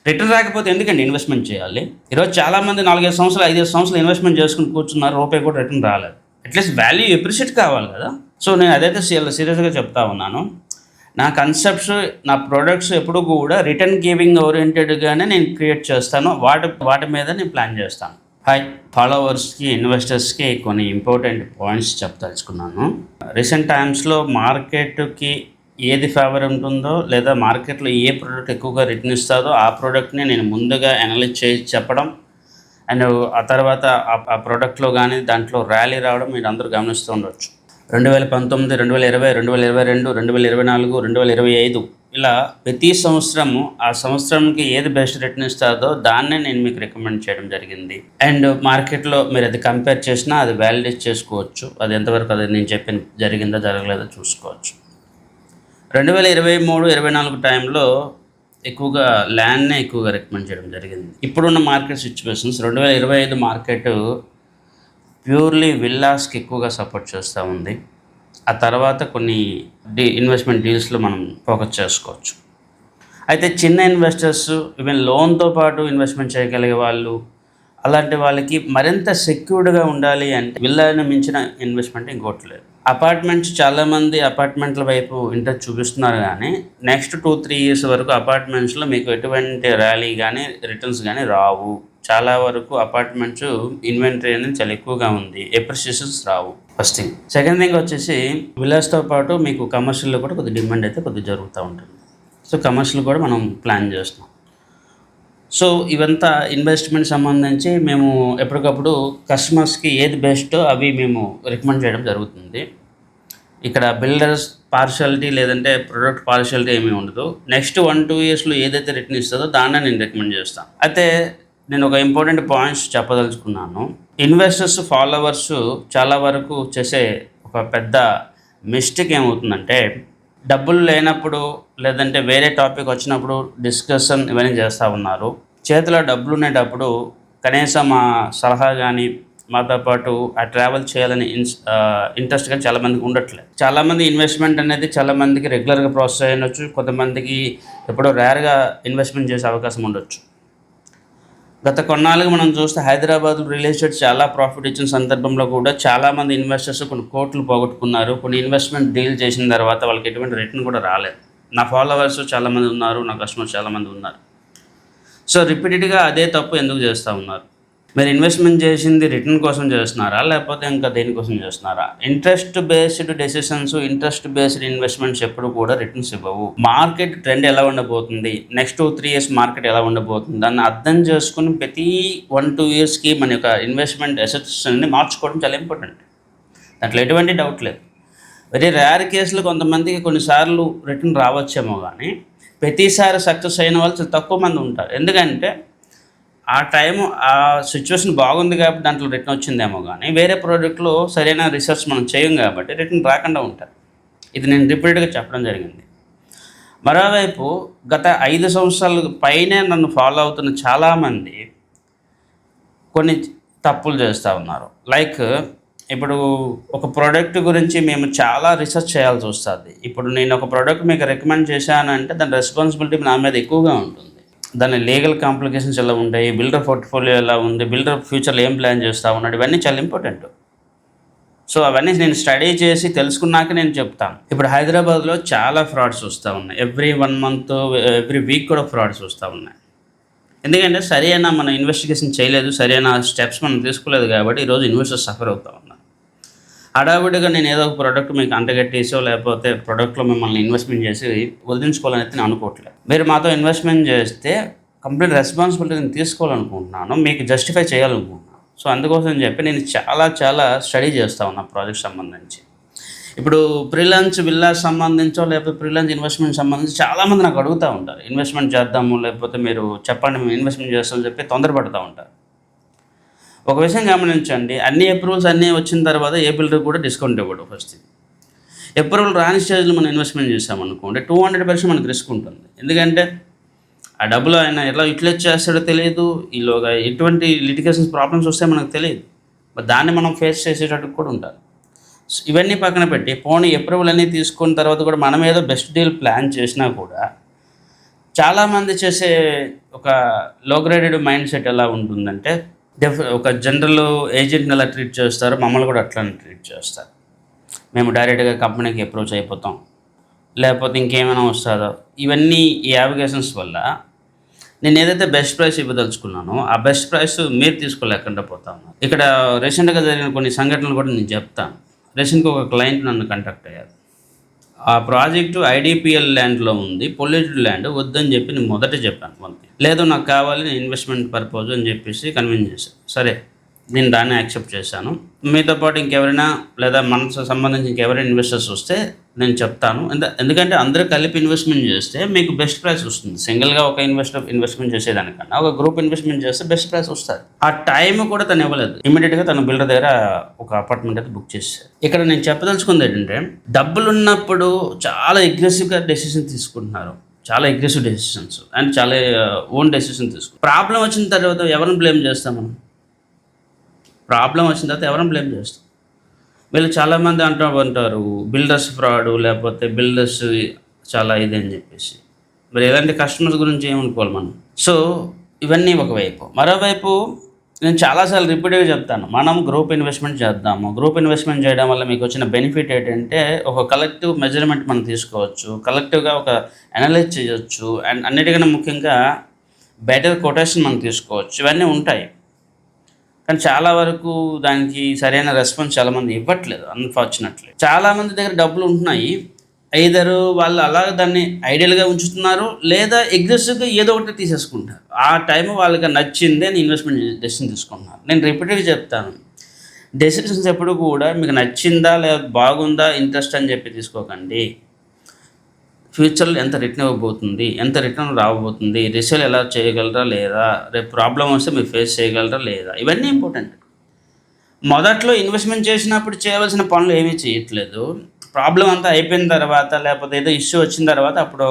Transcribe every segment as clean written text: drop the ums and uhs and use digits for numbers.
Return రాకపోతే ఎందుకండి investment చేయాలి? ఈరోజు చాలామంది 4-5 సంవత్సరాలు 5 సంవత్సరాలు ఇన్వెస్ట్మెంట్ చేసుకుని కూర్చున్నారు, రూపాయి కూడా రిటర్న్ రాలేదు. అట్లీస్ట్ వాల్యూ ఎప్రిషియేట్ కావాలి కదా. సో నేను అదైతే సీరియస్గా చెప్తా ఉన్నాను. నా కన్సెప్ట్స్, నా ప్రోడక్ట్స్ ఎప్పుడు కూడా రిటర్న్ గివింగ్ ఓరియంటెడ్గానే నేను క్రియేట్ చేస్తాను. వాటి మీద నేను ప్లాన్ చేస్తాను. హాయ్ ఫాలోవర్స్కి, ఇన్వెస్టర్స్కి కొన్ని ఇంపార్టెంట్ పాయింట్స్ చెప్పదలుచుకున్నాను. రీసెంట్ టైమ్స్లో మార్కెట్కి ఏది ఫేవర్ ఉంటుందో, లేదా మార్కెట్లో ఏ ప్రోడక్ట్ ఎక్కువగా రిటర్న్ ఇస్తుందో ఆ ప్రోడక్ట్ని నేను ముందుగా అనలైజ్ చేసి చెప్పడం, అండ్ ఆ తర్వాత ఆ ప్రోడక్ట్లో కానీ దాంట్లో ర్యాలీ రావడం మీరు అందరూ గమనిస్తూ ఉండవచ్చు. 2019, 2020, 2022, 2024, 2025 ఇలా ప్రతి సంవత్సరము ఆ సంవత్సరంకి ఏది బెస్ట్ రిటర్న్ ఇస్తుందో దాన్నే నేను మీకు రికమెండ్ చేయడం జరిగింది. అండ్ మార్కెట్లో మీరు అది కంపేర్ చేసినా అది వ్యాలిడేట్ చేసుకోవచ్చు. అది ఎంతవరకు అది నేను చెప్పిన జరిగిందో జరగలేదో చూసుకోవచ్చు. 2023, 2024 టైంలో ఎక్కువగా ల్యాండ్నే ఎక్కువగా రికమెండ్ చేయడం జరిగింది. ఇప్పుడున్న మార్కెట్ సిచ్యువేషన్స్ 2025 మార్కెట్ ప్యూర్లీ విల్లాస్కి ఎక్కువగా సపోర్ట్ చేస్తూ ఉంది. ఆ తర్వాత కొన్ని ఇన్వెస్ట్మెంట్ డీల్స్లో మనం ఫోకస్ చేసుకోవచ్చు. అయితే చిన్న ఇన్వెస్టర్స్, ఈవెన్ లోన్తో పాటు ఇన్వెస్ట్మెంట్ చేయగలిగే వాళ్ళు, అలాంటి వాళ్ళకి మరింత సెక్యూర్డ్గా ఉండాలి అంటే విల్లాని మించిన ఇన్వెస్ట్మెంట్ ఇంకోటి లేదు. అపార్ట్మెంట్స్, చాలామంది అపార్ట్మెంట్ల వైపు ఇంట్రెస్ట్ చూపిస్తున్నారు, కానీ నెక్స్ట్ 2-3 ఇయర్స్ వరకు అపార్ట్మెంట్స్లో మీకు ఎటువంటి ర్యాలీ కానీ రిటర్న్స్ కానీ రావు. చాలా వరకు అపార్ట్మెంట్స్ ఇన్వెంటరీ అనేది చాలా ఎక్కువగా ఉంది, ఎప్రిషియేషన్స్ రావు. First thing. సెకండ్ థింగ్ వచ్చేసి విల్లాస్తో పాటు మీకు కమర్షియల్లో కూడా కొద్దిగా డిమాండ్ అయితే కొద్దిగా జరుగుతూ ఉంటుంది. సో కమర్షియల్ కూడా మనం ప్లాన్ చేస్తున్నాం. సో ఇవంతా ఇన్వెస్ట్మెంట్ సంబంధించి మేము ఎప్పటికప్పుడు కస్టమర్స్కి ఏది బెస్టో అవి మేము రికమెండ్ చేయడం జరుగుతుంది. ఇక్కడ బిల్డర్స్ పార్షియాలిటీ లేదంటే ప్రొడక్ట్ పార్షియాలిటీ ఏమీ ఉండదు. నెక్స్ట్ 1-2 ఇయర్స్లో ఏదైతే రిటర్న్ ఇస్తుందో దాన్నే నేను రికమెండ్ చేస్తాను. అయితే నేను ఒక ఇంపార్టెంట్ పాయింట్స్ చెప్పదలుచుకున్నాను. ఇన్వెస్టర్స్, ఫాలోవర్స్ చాలా వరకు చేసే ఒక పెద్ద మిస్టేక్ ఏమవుతుందంటే, డబ్బులు లేనప్పుడు లేదంటే వేరే టాపిక్ వచ్చినప్పుడు డిస్కషన్ ఇవన్నీ చేస్తూ ఉన్నారు. చేతిలో డబ్బులు ఉండేటప్పుడు కనీసం ఆ సలహా కానీ మాతో పాటు ఆ ట్రావెల్ చేయాలని ఇంట్రెస్ట్ కానీ చాలామందికి ఉండట్లేదు. చాలామంది ఇన్వెస్ట్మెంట్ అనేది చాలామందికి రెగ్యులర్గా ప్రాసెస్ అయ్యొచ్చు, కొంతమందికి ఎప్పుడో రేర్గా ఇన్వెస్ట్మెంట్ చేసే అవకాశం ఉండొచ్చు. గత కొన్నాళ్ళుగా మనం చూస్తే హైదరాబాద్లో రియల్ ఎస్టేట్ చాలా ప్రాఫిట్ ఇచ్చిన సందర్భంలో కూడా చాలామంది ఇన్వెస్టర్స్ కొన్ని కోట్లు పోగొట్టుకున్నారు. కొన్ని ఇన్వెస్ట్మెంట్ డీల్ చేసిన తర్వాత వాళ్ళకి ఎటువంటి రిటర్న్ కూడా రాలేదు. నా ఫాలోవర్స్ చాలామంది ఉన్నారు, నా కస్టమర్స్ చాలామంది ఉన్నారు. సో రిపీటెడ్గా అదే తప్పు ఎందుకు చేస్తూ ఉన్నారు? మీరు ఇన్వెస్ట్మెంట్ చేసింది రిటర్న్ కోసం చేస్తున్నారా, లేకపోతే ఇంకా దేనికోసం చేస్తున్నారా? Interest based decisions, interest based investments ఎప్పుడు కూడా రిటర్న్స్ ఇవ్వవు. మార్కెట్ ట్రెండ్ ఎలా ఉండబోతుంది, నెక్స్ట్ 2-3 ఇయర్స్ మార్కెట్ ఎలా ఉండబోతుంది దాన్ని అర్థం చేసుకుని ప్రతి 1-2 ఇయర్స్కి మన యొక్క ఇన్వెస్ట్మెంట్ అసెట్స్ అన్ని మార్చుకోవడం చాలా ఇంపార్టెంట్. దాంట్లో ఎటువంటి డౌట్ లేదు. వెరీ రేర్ కేసులు కొంతమందికి కొన్నిసార్లు రిటర్న్ రావచ్చేమో, కానీ ప్రతిసారి సక్సెస్ అయిన వాళ్ళు చాలా తక్కువ మంది ఉంటారు. ఎందుకంటే ఆ టైము ఆ సిచ్యువేషన్ బాగుంది కాబట్టి దాంట్లో రిటర్న్ వచ్చిందేమో, కానీ వేరే ప్రోడక్ట్లో సరైన రీసెర్చ్ మనం చేయం కాబట్టి రిటర్న్ రాకుండా ఉంటారు. ఇది నేను రిపీటెడ్గా చెప్పడం జరిగింది. మరోవైపు గత 5 సంవత్సరాల పైనే నన్ను ఫాలో అవుతున్న చాలామంది కొన్ని తప్పులు చేస్తూ ఉన్నారు. లైక్ ఇప్పుడు ఒక ప్రోడక్ట్ గురించి మేము చాలా రీసెర్చ్ చేయాల్సి వస్తుంది. ఇప్పుడు నేను ఒక ప్రోడక్ట్ మీకు రికమెండ్ చేశానంటే దాని రెస్పాన్సిబిలిటీ నా మీద ఎక్కువగా ఉంటుంది. దాని లీగల్ కాంప్లికేషన్స్ ఎలా ఉంటాయి, బిల్డర్ పోర్ట్ఫోలియో ఎలా ఉంది, బిల్డర్ ఫ్యూచర్లో ఏం ప్లాన్ చేస్తూ ఉన్నాడు, ఇవన్నీ చాలా ఇంపార్టెంట్. సో అవన్నీ నేను స్టడీ చేసి తెలుసుకున్నాక నేను చెప్తాను. ఇప్పుడు హైదరాబాద్లో చాలా ఫ్రాడ్స్ వస్తూ ఉన్నాయి. ఎవ్రీ 1 మంత్, ఎవ్రీ వీక్ కూడా ఫ్రాడ్స్ వస్తూ ఉన్నాయి. ఎందుకంటే సరైన మనం ఇన్వెస్టిగేషన్ చేయలేదు, సరైన స్టెప్స్ మనం తీసుకోలేదు కాబట్టి ఈరోజు ఇన్వెస్టర్స్ సఫర్ అవుతూ ఉన్నారు. హడావుడిగా నేను ఏదో ఒక ప్రోడక్ట్ మీకు అంటగట్టేసో లేకపోతే ప్రోడక్ట్లో మిమ్మల్ని ఇన్వెస్ట్మెంట్ చేసి వదిలించుకోవాలని అయితే నేను అనుకోవట్లేదు. మీరు మాతో ఇన్వెస్ట్మెంట్ చేస్తే కంప్లీట్ రెస్పాన్సిబిలిటీ నేను తీసుకోవాలనుకుంటున్నాను, మీకు జస్టిఫై చేయాలనుకుంటున్నాను. సో అందుకోసం చెప్పి నేను చాలా స్టడీ చేస్తూ ఉన్నాను ప్రాజెక్ట్ సంబంధించి. ఇప్పుడు ఫ్రీలాన్స్ విల్లాస్ సంబంధించో లేకపోతే ఫ్రీలాన్స్ ఇన్వెస్ట్మెంట్ సంబంధించి చాలామంది నాకు అడుగుతూ ఉంటారు, ఇన్వెస్ట్మెంట్ చేద్దాము లేకపోతే మీరు చెప్పండి మేము ఇన్వెస్ట్మెంట్ చేస్తామని చెప్పి తొందరపడుతూ ఉంటారు. ఒక విషయం గమనించండి, అన్ని అప్రూవల్స్ అన్నీ వచ్చిన తర్వాత ఏ బిల్డర్ కూడా డిస్కౌంట్ ఇవ్వడు. ఫస్ట్ అప్రూవల్ రాని స్టేజ్లో మనం ఇన్వెస్ట్మెంట్ చేసామనుకోండి 200% మనకు రిస్క్ ఉంటుంది. ఎందుకంటే ఆ డబ్బులు ఆయన ఎలా యూటిలైజ్ చేస్తాడో తెలియదు, ఈలోగా ఎటువంటి లిటిగేషన్స్ ప్రాబ్లమ్స్ వస్తే మనకు తెలియదు. దాన్ని మనం ఫేస్ చేసేటట్టు కూడా ఉండాలి. ఇవన్నీ పక్కన పెట్టి పోనీ అప్రూవల్ అన్నీ తీసుకున్న తర్వాత కూడా మనం ఏదో బెస్ట్ డీల్ ప్లాన్ చేసినా కూడా చాలామంది చేసే ఒక లో గ్రేడెడ్ మైండ్ సెట్ ఎలా ఉంటుందంటే, ఒక జనరల్ ఏజెంట్ని ఎలా ట్రీట్ చేస్తారో మమ్మల్ని కూడా అట్లానే ట్రీట్ చేస్తారు. మేము డైరెక్ట్గా కంపెనీకి అప్రోచ్ అయిపోతాం, లేకపోతే ఇంకేమైనా వస్తుందో. ఇవన్నీ ఈ యావిగేషన్స్ వల్ల నేను ఏదైతే బెస్ట్ ప్రైస్ ఇవ్వదలుచుకున్నానో ఆ బెస్ట్ ప్రైస్ మీరు తీసుకోలేకుండా పోతా ఉన్నారు. ఇక్కడ రీసెంట్గా జరిగిన కొన్ని సంఘటనలు కూడా నేను చెప్తాను. రీసెంట్గా ఒక క్లయింట్ నన్ను కాంటాక్ట్ అయ్యారు. ఆ ప్రాజెక్టు ఐడిపిఎల్ ల్యాండ్లో ఉంది, పొల్యూటెడ్ ల్యాండ్ వద్దని చెప్పి నేను మొదట చెప్పాను వాళ్ళకి. లేదు నాకు కావాలి, నేను ఇన్వెస్ట్మెంట్ పర్పస్ అని చెప్పేసి కన్విన్స్ చేశాను. సరే, నేను దాన్ని యాక్సెప్ట్ చేశాను. మీతో పాటు ఇంకెవరైనా లేదా మనకు సంబంధించి ఇంకెవరైనా ఇన్వెస్టర్స్ వస్తే నేను చెప్తాను. ఎందుకంటే అందరూ కలిపి ఇన్వెస్ట్మెంట్ చేస్తే మీకు బెస్ట్ ప్రైస్ వస్తుంది. సింగిల్గా ఒక ఇన్వెస్ట్మెంట్ చేసేదానికన్నా ఒక గ్రూప్ ఇన్వెస్ట్మెంట్ చేస్తే బెస్ట్ ప్రైస్ వస్తుంది. ఆ టైం కూడా తను ఇవ్వలేదు. ఇమీడియట్గా తన బిల్డర్ దగ్గర ఒక అపార్ట్మెంట్ అయితే బుక్ చేశారు. ఇక్కడ నేను చెప్పదలుచుకుంది ఏంటంటే, డబ్బులు ఉన్నప్పుడు చాలా అగ్రెసివ్గా డెసిషన్ తీసుకుంటున్నారు. చాలా అగ్రెసివ్ డెసిషన్స్ అండ్ చాలా ఓన్ డెసిషన్ తీసుకుంటారు. ప్రాబ్లం వచ్చిన తర్వాత ఎవరిని బ్లేమ్ చేస్తాం మనం? ప్రాబ్లం వచ్చిన తర్వాత ఎవరిని బ్లేమ్ చేస్తాం? వీళ్ళు చాలామంది ఉంటారు బిల్డర్స్ ఫ్రాడు, లేకపోతే బిల్డర్స్ చాలా ఇది అని చెప్పేసి. మరి ఎలాంటి కస్టమర్స్ గురించి ఏమనుకోవాలి మనం? సో ఇవన్నీ ఒకవైపు. మరోవైపు నేను చాలాసార్లు రిపీట్గా చెప్తాను, మనం గ్రూప్ ఇన్వెస్ట్మెంట్ చేద్దాము. గ్రూప్ ఇన్వెస్ట్మెంట్ చేయడం వల్ల మీకు వచ్చిన బెనిఫిట్ ఏంటంటే, ఒక కలెక్టివ్ మెజర్మెంట్ మనం తీసుకోవచ్చు, కలెక్టివ్గా ఒక అనలైజ్ చేయొచ్చు, అండ్ అన్నిటికన్నా ముఖ్యంగా బెటర్ కొటేషన్ మనం తీసుకోవచ్చు. ఇవన్నీ ఉంటాయి. కానీ చాలా వరకు దానికి సరైన రెస్పాన్స్ చాలామంది ఇవ్వట్లేదు. అన్ఫార్చునేట్లీ చాలామంది దగ్గర డబ్బులు ఉంటున్నాయి, ఐదరు వాళ్ళు అలా దాన్ని ఐడియల్గా ఉంచుతున్నారు, లేదా అగ్రెసివ్గా ఏదో ఒకటి తీసేసుకుంటారు. ఆ టైం వాళ్ళకి నచ్చిందే ఇన్వెస్ట్మెంట్ డెసిషన్ తీసుకుంటున్నారు. నేను రిపీటెడ్గా చెప్తాను, డెసిషన్స్ ఎప్పుడు కూడా మీకు నచ్చిందా లేదా బాగుందా ఇంట్రెస్ట్ అని చెప్పి తీసుకోకండి. ఫ్యూచర్లో ఎంత రిటర్న్ ఇవ్వబోతుంది, ఎంత రిటర్న్ రాబోతుంది, రిసేల్ ఎలా చేయగలరా లేదా, రేపు ప్రాబ్లం వస్తే మీరు ఫేస్ చేయగలరా లేదా, ఇవన్నీ ఇంపార్టెంట్. మొదట్లో ఇన్వెస్ట్మెంట్ చేసినప్పుడు చేయవలసిన పనులు ఏమీ చేయట్లేదు. ప్రాబ్లం అంతా అయిపోయిన తర్వాత, లేకపోతే ఏదో ఇష్యూ వచ్చిన తర్వాత అప్పుడు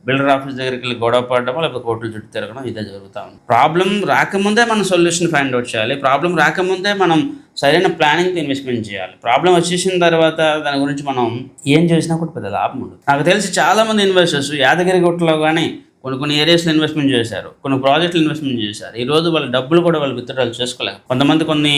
బిల్డర్ ఆఫీస్ దగ్గరికి వెళ్ళి గొడవ పడడమో, లేకపోతే కోర్టుల చుట్టూ తిరగడం ఇదే జరుగుతూ ఉంది. ప్రాబ్లం రాకముందే మనం సొల్యూషన్ ఫైండ్ అవుట్ చేయాలి. ప్రాబ్లం రాకముందే మనం సరైన ప్లానింగ్తో ఇన్వెస్ట్మెంట్ చేయాలి. ప్రాబ్లం వచ్చేసిన తర్వాత దాని గురించి మనం ఏం చేసినా కూడా పెద్ద లాభం ఉండదు. నాకు తెలిసి చాలామంది ఇన్వెస్టర్స్ యాదగిరిగుట్టలో కానీ కొన్ని ఏరియాస్లో ఇన్వెస్ట్మెంట్ చేశారు, కొన్ని ప్రాజెక్టులు ఇన్వెస్ట్మెంట్ చేశారు. ఈరోజు వాళ్ళ డబ్బులు కూడా వాళ్ళు విత్డ్రాల్ చేసుకోలేక, కొంతమంది కొన్ని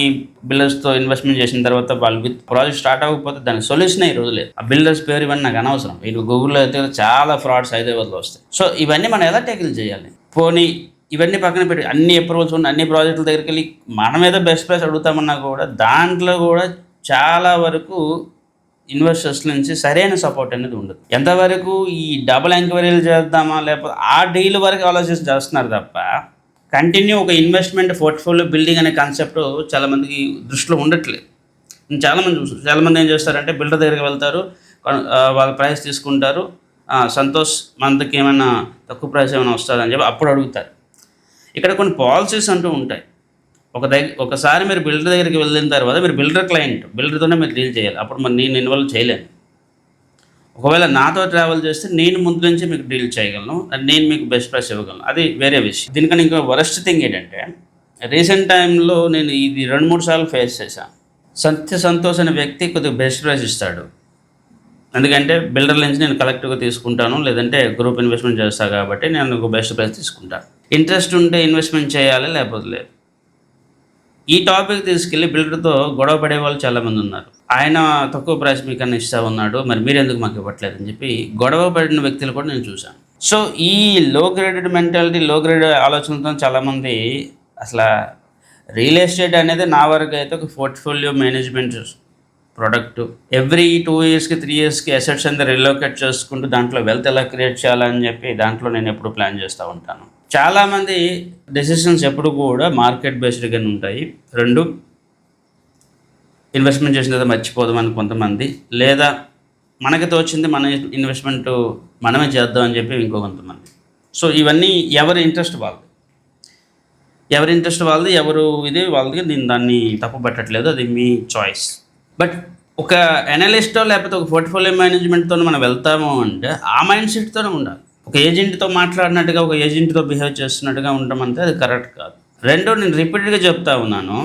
బిల్డర్స్తో ఇన్వెస్ట్మెంట్ చేసిన తర్వాత వాళ్ళు ప్రాజెక్ట్ స్టార్ట్ అవ్వకపోతే దానికి సొల్యూషన్ ఈ రోజు లేదు. ఆ బిల్డర్స్ పేరు ఇవన్నీ నాకు అనవసరం. వీళ్ళు గూగుల్లో అయితే చాలా ఫ్రాడ్స్ హైదరాబాద్లో వస్తాయి. సో ఇవన్నీ మనం ఎలా టేకిల్ చేయాలి? పోనీ ఇవన్నీ పక్కన పెట్టి అన్ని అప్రూవల్స్ ఉన్న అన్ని ప్రాజెక్టుల దగ్గరికి వెళ్ళి మనం ఏదో బెస్ట్ ప్రైస్ అడుగుతామన్నా కూడా దాంట్లో కూడా చాలా వరకు ఇన్వెస్టర్స్ నుంచి సరైన సపోర్ట్ అనేది ఉండదు. ఎంతవరకు ఈ డబుల్ ఎంక్వైరీలు చేద్దామా, లేకపోతే ఆ డీల్ వరకు ఆలోచించి చేస్తున్నారు తప్ప కంటిన్యూ ఒక ఇన్వెస్ట్మెంట్ పోర్ట్ఫోలియో బిల్డింగ్ అనే కాన్సెప్ట్ చాలామందికి దృష్టిలో ఉండట్లేదు. చాలామంది ఏం చేస్తారంటే బిల్డర్ దగ్గరికి వెళ్తారు, వాళ్ళ ప్రైస్ తీసుకుంటారు, సంతోష్ మనకి ఏమైనా తక్కువ ప్రైస్ ఏమైనా వస్తుందని చెప్పి అప్పుడు అడుగుతారు. ఇక్కడ కొన్ని పాలసీస్ అంటూ ఉంటాయి. ఒకసారి మీరు బిల్డర్ దగ్గరికి వెళ్ళిన తర్వాత మీరు బిల్డర్ క్లయింట్, బిల్డర్తోనే మీరు డీల్ చేయాలి. అప్పుడు మరి నేను ఇన్వాల్వ్ చేయలేను. ఒకవేళ నాతో ట్రావెల్ చేస్తే నేను ముందు నుంచి మీకు డీల్ చేయగలను, నేను మీకు బెస్ట్ ప్రైస్ ఇవ్వగలను, అది వేరే విషయం. దీనికన్నా ఇంకా వరస్ట్ థింగ్ ఏంటంటే, రీసెంట్ టైంలో నేను ఇది 2-3 సార్లు ఫేస్ చేశాను. సంతోష్ అనే వ్యక్తి కొద్దిగా బెస్ట్ ప్రైస్ ఇస్తాడు, ఎందుకంటే బిల్డర్ నుంచి నేను కలెక్టివ్గా తీసుకుంటాను, లేదంటే గ్రూప్ ఇన్వెస్ట్మెంట్ చేస్తాను కాబట్టి నేను ఒక బెస్ట్ ప్రైస్ తీసుకుంటాను. ఇంట్రెస్ట్ ఉంటే ఇన్వెస్ట్మెంట్ చేయాలి, లేకపోతే లేదు. ఈ టాపిక్ తీసుకెళ్ళి బిల్డర్తో గొడవ పడే వాళ్ళు చాలామంది ఉన్నారు. ఆయన తక్కువ ప్రైస్ మీకన్నా ఇస్తా ఉన్నాడు, మరి మీరు ఎందుకు మాకు ఇవ్వట్లేదు అని చెప్పి గొడవ పడిన వ్యక్తులు కూడా నేను చూశాను. సో ఈ లో గ్రేడెడ్ మెంటాలిటీ, లో గ్రేడెడ్ ఆలోచనలతో చాలామంది అసలు రియల్ ఎస్టేట్ అనేది నా వరకు అయితే ఒక పోర్ట్ఫోలియో మేనేజ్మెంట్ ప్రోడక్ట్. ఎవ్రీ 2 ఇయర్స్కి 3 ఇయర్స్కి అసెట్స్ అంతా రిలోకేట్ చేసుకుంటూ దాంట్లో వెల్త్ ఎలా క్రియేట్ చేయాలని చెప్పి దాంట్లో నేను ఎప్పుడు ప్లాన్ చేస్తూ ఉంటాను. చాలామంది డెసిషన్స్ ఎప్పుడు కూడా మార్కెట్ బేస్డ్గానే ఉంటాయి. 2 ఇన్వెస్ట్మెంట్ చేసిన తర్వాత మర్చిపోదామని కొంతమంది, లేదా మనకి తోచింది మన ఇన్వెస్ట్మెంట్ మనమే చేద్దాం అని చెప్పి ఇంకో కొంతమంది. సో ఇవన్నీ ఎవరి ఇంట్రెస్ట్ వాళ్ళది, ఎవరు ఇది వాళ్ళది. నేను దాన్ని తప్పు పెట్టట్లేదు, అది మీ చాయిస్. బట్ ఒక అనలిస్టో లేకపోతే ఒక పోర్ట్ఫోలియో మేనేజ్మెంట్తో మనం వెళ్తాము అంటే ఆ మైండ్ సెట్తోనే ఉండాలి. ఒక ఏజెంట్తో మాట్లాడినట్టుగా, ఒక ఏజెంట్తో బిహేవ్ చేస్తున్నట్టుగా ఉండమంటే అది కరెక్ట్ కాదు. 2 నేను రిపీటెడ్గా చెప్తా ఉన్నాను,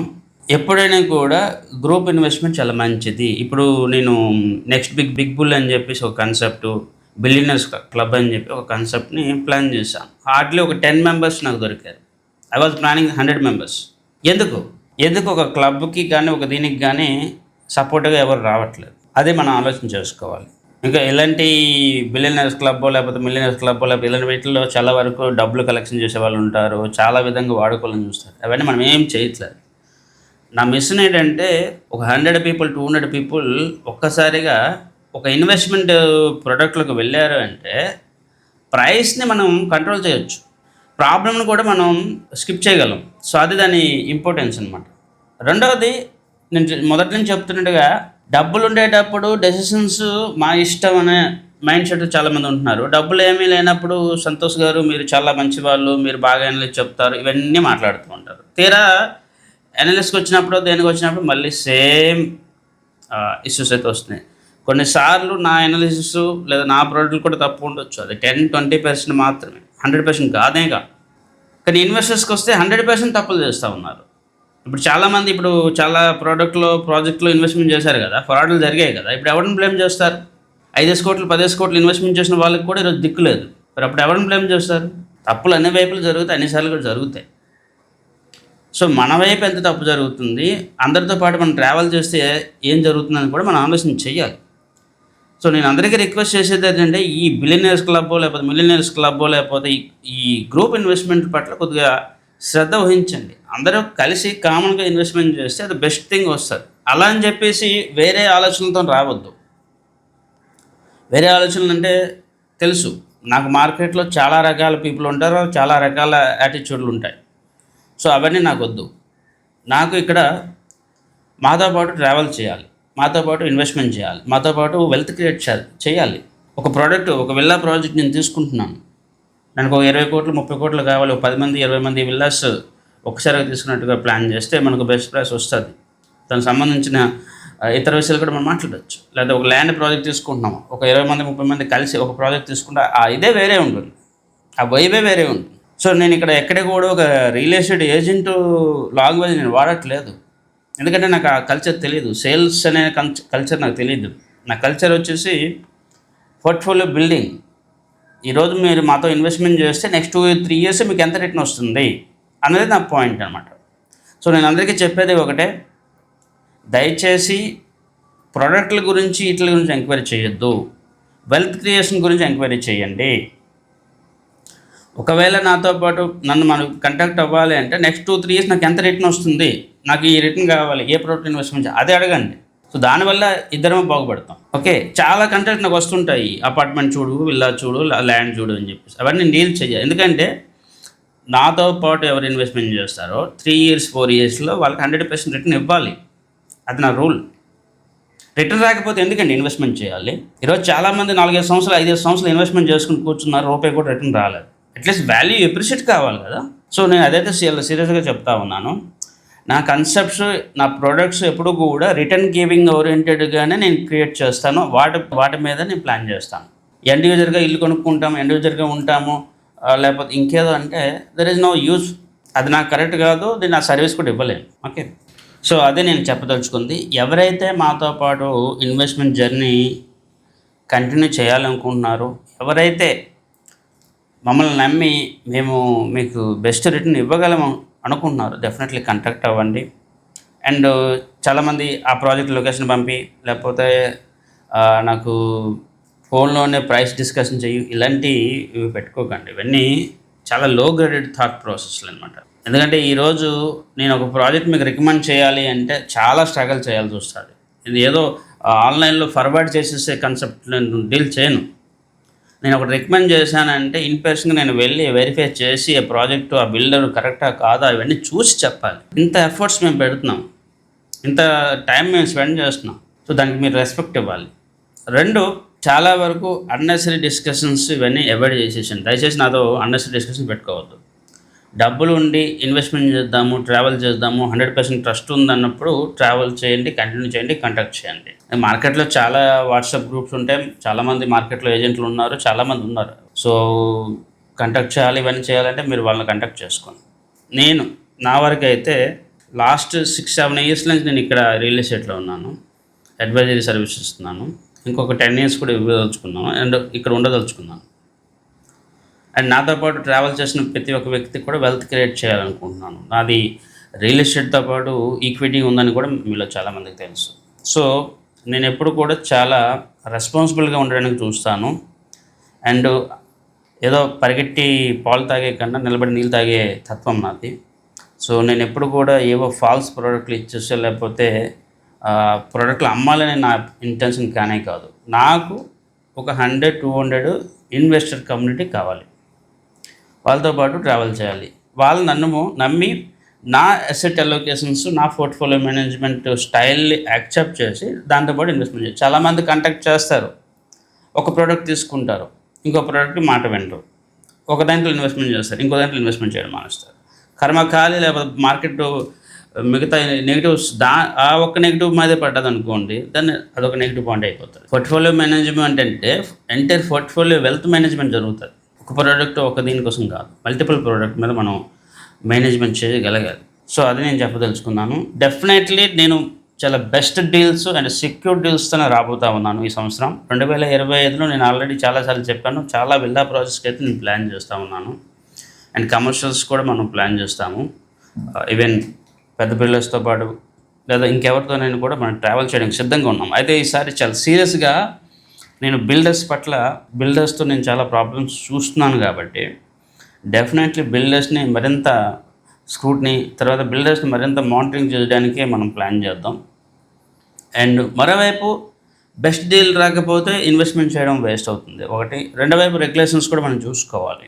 ఎప్పుడైనా కూడా గ్రూప్ ఇన్వెస్ట్మెంట్ చాలా మంచిది. ఇప్పుడు నేను నెక్స్ట్ బిగ్ బుల్ అని చెప్పేసి ఒక కాన్సెప్ట్, బిలియనర్స్ క్లబ్ అని చెప్పి ఒక కాన్సెప్ట్ని ప్లాన్ చేశాను. హార్డ్లీ ఒక 10 మెంబర్స్ నాకు దొరికారు. I was planning 100 members. ఎందుకు ఒక క్లబ్కి కానీ ఒక దీనికి కానీ సపోర్ట్గా ఎవరు రావట్లేదు? అదే మనం ఆలోచన చేసుకోవాలి. ఇంకా ఇలాంటి బిలియనర్స్ క్లబ్బో లేకపోతే మిలియనర్స్ క్లబ్బో లేకపోతే ఇలాంటి వీటిల్లో చాలా వరకు డబ్బులు కలెక్షన్ చేసే వాళ్ళు ఉంటారు, చాలా విధంగా వాడుకోవాలని చూస్తారు. అవన్నీ మనం ఏం చేయట్లేదు. నా మిషన్ ఏంటంటే ఒక 100 పీపుల్ 200 పీపుల్ ఒక్కసారిగా ఒక ఇన్వెస్ట్మెంట్ ప్రొడక్ట్లోకి వెళ్ళారు అంటే ప్రైస్ని మనం కంట్రోల్ చేయొచ్చు, ప్రాబ్లమ్ని కూడా మనం స్కిప్ చేయగలం. సో అది దాని ఇంపార్టెన్స్ అనమాట. రెండవది, నేను మొదటి నుంచి చెప్తున్నట్టుగా డబ్బులు ఉండేటప్పుడు డెసిషన్స్ మా ఇష్టం అనే మైండ్ సెట్ చాలామంది ఉంటున్నారు. డబ్బులు ఏమీ లేనప్పుడు సంతోష్ గారు మీరు చాలా మంచి వాళ్ళు, మీరు బాగా అనలిస్ట్ చెప్తారు, ఇవన్నీ మాట్లాడుతూ ఉంటారు. తీరా అనలిస్ట్కి వచ్చినప్పుడు దేనికి వచ్చినప్పుడు మళ్ళీ సేమ్ ఇష్యూస్ అయితే వస్తున్నాయి. కొన్నిసార్లు నా అనాలిసిస్ లేదా నా ప్రోడక్ట్లు కూడా తప్పు ఉండొచ్చు, అది 10-20% మాత్రమే, 100% కాదు. కానీ ఇన్వెస్టర్స్కి వస్తే 100% తప్పులు చేస్తూ ఉన్నారు. ఇప్పుడు చాలామంది చాలా ప్రాజెక్టులో ఇన్వెస్ట్మెంట్ చేశారు కదా, ఫ్రాడ్లు జరిగాయి కదా, ఇప్పుడు ఎవరిని బ్లేమ్ చేస్తారు? 5 కోట్లు 10 కోట్లు ఇన్వెస్ట్మెంట్ చేసిన వాళ్ళకి కూడా ఈరోజు దిక్కు లేదు. మరి అప్పుడు ఎవరిని బ్లేమ్ చేస్తారు? తప్పులు అన్ని వైపులు జరుగుతాయి, అన్నిసార్లు కూడా జరుగుతాయి. సో మన వైపు ఎంత తప్పు జరుగుతుంది, అందరితో పాటు మనం ట్రావెల్ చేస్తే ఏం జరుగుతుందని కూడా మనం ఆలోచన చేయాలి. సో నేను అందరికీ రిక్వెస్ట్ చేసేది ఏంటంటే ఈ బిలియనర్స్ క్లబ్బో లేకపోతే మిలియనర్స్ క్లబ్బో లేకపోతే ఈ గ్రూప్ ఇన్వెస్ట్మెంట్ పట్ల కొద్దిగా శ్రద్ధ వహించండి. అందరూ కలిసి కామన్గా ఇన్వెస్ట్మెంట్ చేస్తే అది బెస్ట్ థింగ్ వస్తుంది. అలా అని చెప్పేసి వేరే ఆలోచనలతో రావద్దు. వేరే ఆలోచనలు అంటే తెలుసు నాకు, మార్కెట్లో చాలా రకాల పీపుల్ ఉంటారు, చాలా రకాల యాటిట్యూడ్లు ఉంటాయి. సో అవన్నీ నాకు వద్దు. నాకు ఇక్కడ మాతో పాటు ట్రావెల్ చేయాలి, మాతో పాటు ఇన్వెస్ట్మెంట్ చేయాలి, మాతో పాటు వెల్త్ క్రియేట్ చేయాలి. ఒక ప్రోడక్ట్, ఒక విల్లా ప్రాజెక్ట్ నేను తీసుకుంటున్నాను, దానికి ఒక 20 కోట్లు 30 కోట్లు కావాలి, ఒక 10 మంది 20 మంది విల్లాస్ ఒకసారిగా తీసుకున్నట్టుగా ప్లాన్ చేస్తే మనకు బెస్ట్ ప్రైస్ వస్తుంది. దానికి సంబంధించిన ఇతర విషయాలు కూడా మనం మాట్లాడవచ్చు. లేదా ఒక ల్యాండ్ ప్రాజెక్ట్ తీసుకుంటున్నాము, ఒక 20 మంది 30 మంది కలిసి ఒక ప్రాజెక్ట్ తీసుకుంటే ఇదే వేరే ఉంటుంది, ఆ వైబే వేరే ఉంటుంది. సో నేను ఇక్కడ ఎక్కడ కూడా ఒక రియల్ ఎస్టేట్ ఏజెంట్ లాంగ్వేజ్ నేను వాడట్లేదు, ఎందుకంటే నాకు ఆ కల్చర్ తెలియదు. సేల్స్ అనే కల్చర్ నాకు తెలియదు. నా కల్చర్ వచ్చేసి పోర్ట్ఫోలియో బిల్డింగ్. ఈరోజు మీరు మాతో ఇన్వెస్ట్మెంట్ చేస్తే నెక్స్ట్ 2-3 ఇయర్స్ మీకు ఎంత రిటర్న్ వస్తుంది అనేది నా పాయింట్ అనమాట. సో నేను అందరికీ చెప్పేది ఒకటే, దయచేసి ప్రోడక్ట్ల గురించి వీటి గురించి ఎంక్వైరీ చేయొద్దు, వెల్త్ క్రియేషన్ గురించి ఎంక్వైరీ చేయండి. ఒకవేళ నాతో పాటు మనం కాంటాక్ట్ అవ్వాలి అంటే నెక్స్ట్ 2-3 ఇయర్స్ నాకు ఎంత రిటర్న్ వస్తుంది, నాకు ఈ రిటర్న్ కావాలి, ఏ ప్రోడక్ట్ ఇన్వెస్ట్మెంట్ అదే అడగండి. సో దానివల్ల ఇద్దరం బాగుపడతాం. ఓకే, చాలా కంటెంట్ నాకు వస్తుంటాయి, అపార్ట్మెంట్ చూడు, విల్లా చూడు, ల్యాండ్ చూడు అని చెప్పేసి, అవన్నీ డీల్ చేయాలి. ఎందుకంటే నాతో పాటు ఎవరు ఇన్వెస్ట్మెంట్ చేస్తారో 3 ఇయర్స్ 4 ఇయర్స్లో వాళ్ళకి 100% రిటర్న్ ఇవ్వాలి. అది నా రూల్. రిటర్న్ రాకపోతే ఎందుకండి ఇన్వెస్ట్మెంట్ చేయాలి? ఈరోజు చాలామంది 4-5 సంవత్సరాలు 5 సంవత్సరాలు ఇన్వెస్ట్మెంట్ చేసుకుని కూర్చున్నారు, రూపాయి కూడా రిటర్న్ రాలేదు. అట్లీస్ట్ వాల్యూ ఎప్రిషియేట్ కావాలి కదా. సో నేను అదైతే సీరియస్గా చెప్తా ఉన్నాను. నా కన్సెప్ట్స్, నా ప్రోడక్ట్స్ ఎప్పుడు కూడా రిటర్న్ గివింగ్ ఓరియంటెడ్గానే నేను క్రియేట్ చేస్తాను. వాటి మీద నేను ప్లాన్ చేస్తాను. ఇండివిజువల్గా ఇల్లు కొనుక్కుంటాము, ఇండివిజువల్గా ఉంటాము, లేకపోతే ఇంకేదో అంటే దర్ ఈజ్ నో యూజ్. అది నాకు కరెక్ట్ కాదు, నా సర్వీస్ కూడా ఇవ్వలేను. ఓకే, సో అదే నేను చెప్పదలుచుకుంది. ఎవరైతే మాతో పాటు ఇన్వెస్ట్మెంట్ జర్నీ కంటిన్యూ చేయాలనుకుంటున్నారో, ఎవరైతే మమ్మల్ని నమ్మి మేము మీకు బెస్ట్ రిటర్న్ ఇవ్వగలము అనుకుంటున్నారు, డెఫినెట్లీ కాంటాక్ట్ అవ్వండి. అండ్ చాలామంది ఆ ప్రాజెక్ట్ లొకేషన్ పంపి, లేకపోతే నాకు ఫోన్లోనే ప్రైస్ డిస్కషన్ చెయ్యి, ఇలాంటివి పెట్టుకోకండి. ఇవన్నీ చాలా లో గ్రేడెడ్ థాట్ ప్రాసెస్లు అనమాట. ఎందుకంటే ఈరోజు నేను ఒక ప్రాజెక్ట్ మీకు రికమెండ్ చేయాలి అంటే చాలా స్ట్రగల్ చేయాల్సి వస్తుంది. ఇది ఏదో ఆన్లైన్లో ఫార్వర్డ్ చేసేసే కాన్సెప్ట్ నేను డీల్ చేయను. నేను ఒకటి రికమెండ్ చేశానంటే ఇన్ పర్సన్గా నేను వెళ్ళి వెరిఫై చేసి ఆ ప్రాజెక్టు, ఆ బిల్డర్ కరెక్టా కాదా ఇవన్నీ చూసి చెప్పాలి. ఇంత ఎఫర్ట్స్ మేము పెడుతున్నాం, ఇంత టైం మేము స్పెండ్ చేస్తున్నాం. సో దానికి మీరు రెస్పెక్ట్ ఇవ్వాలి. 2, చాలా వరకు అన్నెసరీ డిస్కషన్స్ ఇవన్నీ అవాయిడ్ చేసేసాను. దయచేసి నాతో అన్నెసరీ డిస్కషన్ పెట్టుకోవద్దు. డబ్బులు ఉండి ఇన్వెస్ట్మెంట్ చేద్దాము, ట్రావెల్ చేద్దాము, 100% ట్రస్ట్ ఉందన్నప్పుడు ట్రావెల్ చేయండి, కంటిన్యూ చేయండి, కాంటాక్ట్ చేయండి. మార్కెట్లో చాలా వాట్సాప్ గ్రూప్స్ ఉంటాయి, చాలామంది మార్కెట్లో ఏజెంట్లు ఉన్నారు, చాలామంది ఉన్నారు. సో కాంటాక్ట్ చేయాలి, ఇవన్నీ చేయాలంటే మీరు వాళ్ళని కాంటాక్ట్ చేసుకోండి. నేను నా వరకు అయితే లాస్ట్ 6-7 ఇయర్స్ నుంచి నేను ఇక్కడ రియల్ ఎస్టేట్లో ఉన్నాను, అడ్వైజరీ సర్వీస్ ఇస్తున్నాను. ఇంకొక 10 ఇయర్స్ కూడా ఇవ్వదలుచుకున్నాను అండ్ ఇక్కడ ఉండదలుచుకున్నాను. అండ్ నాతో పాటు ట్రావెల్ చేసిన ప్రతి ఒక్క వ్యక్తికి కూడా వెల్త్ క్రియేట్ చేయాలనుకుంటున్నాను. నాది రియల్ ఎస్టేట్తో పాటు ఈక్విటీ ఉందని కూడా మీలో చాలామందికి తెలుసు. సో నేను ఎప్పుడు కూడా చాలా రెస్పాన్సిబుల్గా ఉండడానికి చూస్తాను. అండ్ ఏదో పరిగెట్టి పాలు తాగే కన్నా నిలబడి నీళ్ళు తాగే తత్వం నాది. సో నేను ఎప్పుడు కూడా ఏవో ఫాల్స్ ప్రోడక్ట్లు ఇచ్చేసా లేకపోతే ప్రోడక్ట్లు అమ్మాలని నా ఇంటెన్షన్ కానే కాదు. నాకు ఒక 100-200 ఇన్వెస్టర్ కమ్యూనిటీ కావాలి. వాళ్ళతో పాటు ట్రావెల్ చేయాలి. వాళ్ళు నన్ను నమ్మి నా అసెట్ అలొకేషన్స్, నా పోర్ట్ఫోలియో మేనేజ్మెంట్ స్టైల్ని యాక్సెప్ట్ చేసి దాంతోపాటు ఇన్వెస్ట్మెంట్ చేయాలి. చాలామంది కాంటాక్ట్ చేస్తారు, ఒక ప్రోడక్ట్ తీసుకుంటారు, ఇంకో ప్రోడక్ట్ మాట వినరు, ఒక దాంట్లో ఇన్వెస్ట్మెంట్ చేస్తారు, ఇంకో దాంట్లో ఇన్వెస్ట్మెంట్ చేయడం మానేస్తారు. కర్మకాలి లేకపోతే మార్కెట్ మిగతా నెగిటివ్స్ ఆ ఒక్క నెగిటివ్ మీదే పడ్డది అనుకోండి, దాన్ని అదొక నెగిటివ్ పాయింట్ అయిపోతుంది. పోర్ట్ఫోలియో మేనేజ్మెంట్ అంటే ఎంటైర్ పోర్ట్ఫోలియో వెల్త్ మేనేజ్మెంట్ జరుగుతుంది. ఒక ప్రోడక్ట్ ఒక దీనికోసం కాదు, మల్టిపుల్ ప్రోడక్ట్ మీద మనం మేనేజ్మెంట్ చేయగలగాలి. సో అది నేను చెప్పదలుచుకున్నాను. డెఫినెట్లీ నేను చాలా బెస్ట్ డీల్స్ అండ్ సెక్యూర్ డీల్స్తోనే రాబోతా ఉన్నాను ఈ సంవత్సరం 2025లో. నేను ఆల్రెడీ చాలాసార్లు చెప్పాను, చాలా విల్లా ప్రాజెక్ట్స్కి అయితే నేను ప్లాన్ చేస్తూ ఉన్నాను. అండ్ కమర్షియల్స్ కూడా మనం ప్లాన్ చేస్తాము. ఈవెన్ పెద్ద బిల్డర్స్తో పాటు లేదా ఇంకెవరితోనైనా కూడా మనం ట్రావెల్ చేయడానికి సిద్ధంగా ఉన్నాం. అయితే ఈసారి చాలా సీరియస్గా నేను బిల్డర్స్తో నేను చాలా ప్రాబ్లమ్స్ చూస్తున్నాను కాబట్టి డెఫినెట్లీ బిల్డర్స్ని మరింత స్క్రూట్ని, తర్వాత బిల్డర్స్ని మరింత మానిటరింగ్ చేయడానికే మనం ప్లాన్ చేద్దాం. అండ్ మరోవైపు బెస్ట్ డీల్ రాకపోతే ఇన్వెస్ట్మెంట్ చేయడం వేస్ట్ అవుతుంది ఒకటి. రెండో వైపు రెగ్యులేషన్స్ కూడా మనం చూసుకోవాలి.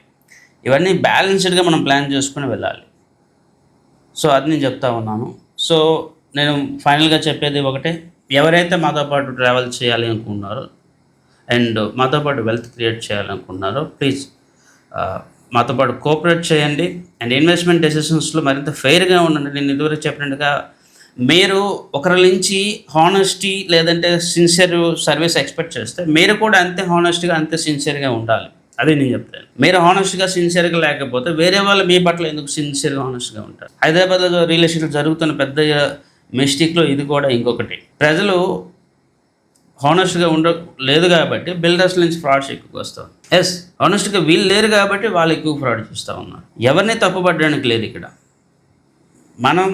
ఇవన్నీ బ్యాలెన్స్డ్గా మనం ప్లాన్ చేసుకుని వెళ్ళాలి. సో అది నేను చెప్తా ఉన్నాను. సో నేను ఫైనల్గా చెప్పేది ఒకటే, ఎవరైతే మాతో పాటు ట్రావెల్ చేయాలి అనుకుంటున్నారో అండ్ మాతో పాటు వెల్త్ క్రియేట్ చేయాలనుకుంటున్నారో ప్లీజ్ మాతో పాటు కోఆపరేట్ చేయండి. అండ్ ఇన్వెస్ట్మెంట్ డెసిషన్స్లో మరింత ఫెయిర్గా ఉండండి. నేను ఇదివరకు చెప్పినట్టుగా మీరు ఒకరి నుంచి హానెస్టీ లేదంటే సిన్సియర్ సర్వీస్ ఎక్స్పెక్ట్ చేస్తే మీరు కూడా అంతే హానెస్ట్గా అంతే సిన్సియర్గా ఉండాలి. అదే నేను చెప్తాను. మీరు హానెస్ట్గా సిన్సియర్గా లేకపోతే వేరే వాళ్ళు మీ పట్ల ఎందుకు సిన్సియర్గా హానెస్ట్గా ఉంటారు? హైదరాబాద్లో రియల్ ఎస్టేట్లో జరుగుతున్న పెద్ద మిస్టేక్లో ఇది కూడా ఇంకొకటి. ప్రజలు హానెస్ట్గా లేదు కాబట్టి బిల్డర్స్ నుంచి ఫ్రాడ్స్ ఎక్కువగా వస్తాయి. హానెస్ట్గా వీళ్ళు లేరు కాబట్టి వాళ్ళు ఎక్కువ ఫ్రాడ్ చేస్తూ ఉన్నారు. ఎవరిని తప్పుపడడానికి లేదు ఇక్కడ. మనం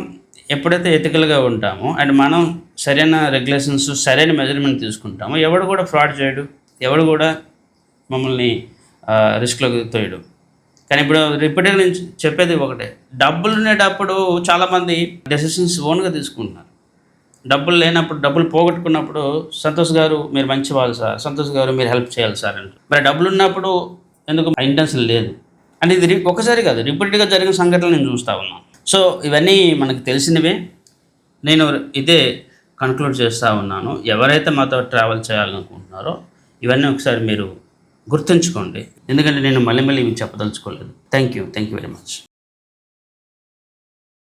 ఎప్పుడైతే ఎథికల్గా ఉంటామో అండ్ మనం సరైన రెగ్యులేషన్స్ సరైన మెజర్మెంట్ తీసుకుంటామో ఎవడు కూడా ఫ్రాడ్ చేయడు, ఎవడు కూడా మమ్మల్ని రిస్క్లోకి తోయడు. కానీ ఇప్పుడు రిపీటెడ్గా నేను చెప్పేది ఒకటే, డబ్బులు ఉండేటప్పుడు చాలామంది డెసిషన్స్ ఓన్గా తీసుకుంటున్నారు. డబ్బులు లేనప్పుడు, డబ్బులు పోగొట్టుకున్నప్పుడు సంతోష్ గారు మీరు మంచి వాళ్ళు సార్, సంతోష్ గారు మీరు హెల్ప్ చేయాలి సార్ అంటే, మరి డబ్బులు ఉన్నప్పుడు ఎందుకు ఇంటెన్షన్ లేదు అంటే ఇది ఒకసారి కాదు, రిపీటెడ్గా జరిగిన సంఘటనలు నేను చూస్తూ ఉన్నాను. సో ఇవన్నీ మనకు తెలిసినవే. నేను ఇదే కన్క్లూడ్ చేస్తూ ఉన్నాను. ఎవరైతే మాతో ట్రావెల్ చేయాలనుకుంటున్నారో ఇవన్నీ ఒకసారి మీరు గుర్తుంచుకోండి. ఎందుకంటే నేను మళ్ళీ ఇవి చెప్పదలుచుకోలేదు. Thank you very much.